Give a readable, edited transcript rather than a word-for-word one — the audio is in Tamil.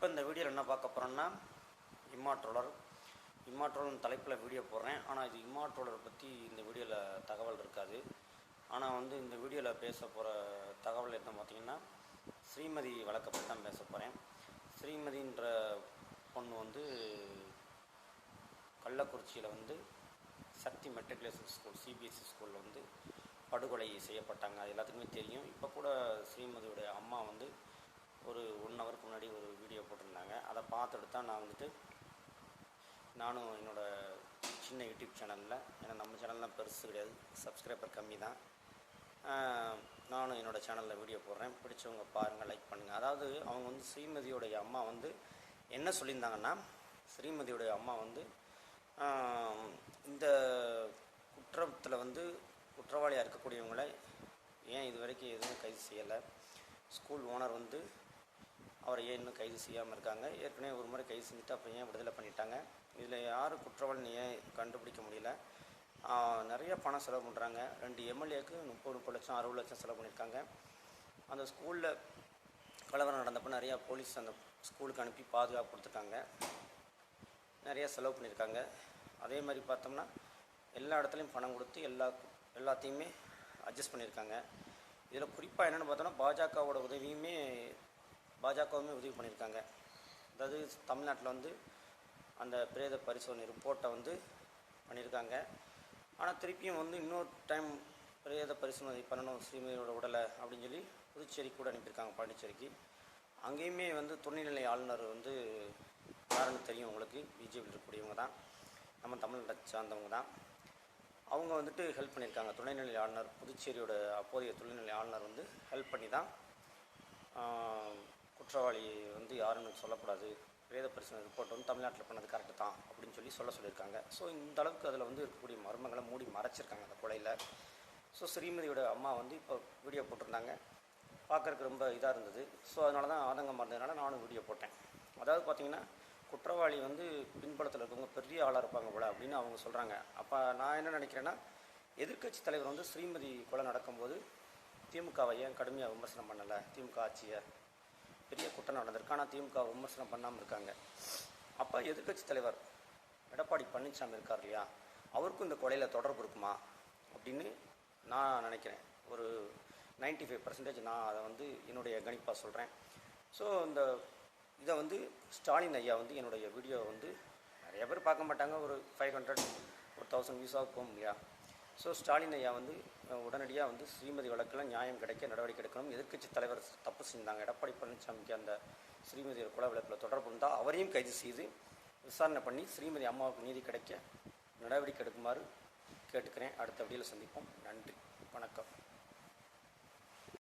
இப்போ இந்த வீடியோவில் என்ன பார்க்க போகிறோன்னா இம்மாற்றோலர் தலைப்பில் வீடியோ போடுறேன். ஆனால் இது இம்மாற்றோலர் பற்றி இந்த வீடியோவில் தகவல் இருக்காது. ஆனால் இந்த வீடியோவில் பேச போகிற தகவல் என்ன பார்த்திங்கன்னா, ஸ்ரீமதி வழக்கை பற்றி தான் பேச போகிறேன். ஸ்ரீமதின்ற பொண்ணு கள்ளக்குறிச்சியில் சக்தி மெட்ரிகுலேஷன் ஸ்கூல் சிபிஎஸ்சி ஸ்கூலில் படுகொலை செய்யப்பட்டாங்க. அது எல்லாத்துக்குமே தெரியும். இப்போ கூட ஸ்ரீமதியோடைய அம்மா ஒரு 1 ஹவருக்கு முன்னாடி ஒரு வீடியோ போட்டிருந்தாங்க. அதை பார்த்துட்டு தான் நானும் என்னோடய சின்ன யூடியூப் சேனலில், ஏன்னா நம்ம சேனல்லாம் பெருசு கிடையாது, சப்ஸ்கிரைபர் கம்மி தான், நானும் என்னோடய சேனலில் வீடியோ போடுறேன். பிடிச்சவங்க பாருங்கள், லைக் பண்ணுங்கள். அதாவது அவங்க ஸ்ரீமதியோடைய அம்மா என்ன சொல்லியிருந்தாங்கன்னா, ஸ்ரீமதியோடைய அம்மா இந்த குற்றத்தில் குற்றவாளியாக இருக்கக்கூடியவங்களை ஏன் இது வரைக்கும் எதுவும் கைது செய்யலை, ஸ்கூல் ஓனர் அவரை ஏன் இன்னும் கைது செய்யாமல் இருக்காங்க, ஏற்கனவே ஒரு முறை கைது செஞ்சுட்டு அப்புறம் ஏன் விடுதலை பண்ணிட்டாங்க, இதில் யார் குற்றவாளின்னு ஏன் கண்டுபிடிக்க முடியல, நிறைய பணம் செலவு பண்ணுறாங்க, 2 எம்எல்ஏக்கு 30 லட்சம் 60 லட்சம் செலவு பண்ணியிருக்காங்க, அந்த ஸ்கூலில் கலவரம் நடந்தப்போ நிறையா போலீஸ் அந்த ஸ்கூலுக்கு அனுப்பி பாதுகாப்பு கொடுத்துருக்காங்க, நிறையா செலவு பண்ணியிருக்காங்க. அதே மாதிரி பார்த்தோம்னா எல்லா இடத்துலையும் பணம் கொடுத்து எல்லாத்தையுமே அட்ஜஸ்ட் பண்ணியிருக்காங்க. இதில் குறிப்பாக என்னென்னு பார்த்தோன்னா பாஜகவோட பாஜகவுமே உதவி பண்ணியிருக்காங்க. அதாவது தமிழ்நாட்டில் அந்த பிரேத பரிசோதனை ரிப்போர்ட்டை பண்ணியிருக்காங்க. ஆனால் திருப்பியும் இன்னொரு டைம் பிரேத பரிசோதனை பண்ணணும் ஸ்ரீமதியோட உடலை அப்படின்னு சொல்லி புதுச்சேரி கூட அனுப்பியிருக்காங்க, பாண்டிச்சேரிக்கு. அங்கேயுமே துணைநிலை ஆளுநர் யாருன்னு தெரியும் உங்களுக்கு, பிஜேபியில் இருக்கக்கூடியவங்க தான், நம்ம தமிழ்நாட்டை சார்ந்தவங்க தான். அவங்க ஹெல்ப் பண்ணியிருக்காங்க. துணைநிலை ஆளுநர், புதுச்சேரியோட அப்போதைய துணைநிலை ஆளுநர் ஹெல்ப் பண்ணி தான் குற்றவாளி யாருன்னு சொல்லக்கூடாது, பிரேத பரிசோதனை ரிப்போர்ட் தமிழ்நாட்டில் பண்ணது கரெக்டு தான் அப்படின்னு சொல்லியிருக்காங்க. ஸோ இந்த அளவுக்கு அதில் இருக்கக்கூடிய மர்மங்களை மூடி மறைச்சிருக்காங்க அந்த கொலையில். ஸோ ஸ்ரீமதியோட அம்மா இப்போ வீடியோ போட்டிருந்தாங்க, பார்க்குறதுக்கு ரொம்ப இதாக இருந்தது. ஸோ அதனால தான் ஆதங்கம் இருந்ததுனால நானும் வீடியோ போட்டேன். அதாவது பார்த்திங்கன்னா, குற்றவாளி பின்புலத்தில் இருக்கவங்க பெரிய ஆளாக இருப்பாங்க போல அப்படின்னு அவங்க சொல்கிறாங்க. அப்போ நான் என்ன நினைக்கிறேன்னா, எதிர்க்கட்சி தலைவர் ஸ்ரீமதி கொலை நடக்கும்போது திமுகவை ஏன் கடுமையாக விமர்சனம் பண்ணலை, திமுக ஆட்சியை பெரிய குற்றம் நடந்திருக்கு, ஆனால் திமுக விமர்சனம் பண்ணாமல் இருக்காங்க. அப்போ எதிர்க்கட்சி தலைவர் எடப்பாடி பழனிசாமி இருக்கார் இல்லையா, அவருக்கும் இந்த கொலையில் தொடர்பு இருக்குமா அப்படின்னு நான் நினைக்கிறேன். ஒரு 95% நான் அதை என்னுடைய கணிப்பாக சொல்கிறேன். ஸோ இதை ஸ்டாலின் ஐயா என்னுடைய வீடியோ நிறைய பேர் பார்க்க மாட்டாங்க, ஒரு 500 ஒரு 1000 வியூஸாக போகும் இல்லையா. ஸோ ஸ்டாலின் ஐயா உடனடியாக ஸ்ரீமதி வழக்கில் நியாயம் கிடைக்க நடவடிக்கை எடுக்கணும். எதிர்க்கட்சி தலைவர் தப்பு செஞ்சாங்க, எடப்பாடி பழனிசாமிக்கு அந்த ஸ்ரீமதி கொலை வழக்கில் தொடர்பு இருந்தால் அவரையும் கைது செய்து விசாரணை பண்ணி ஸ்ரீமதி அம்மாவுக்கு நீதி கிடைக்க நடவடிக்கை எடுக்குமாறு கேட்டுக்கிறேன். அடுத்த வீடியோவில் சந்திப்போம். நன்றி, வணக்கம்.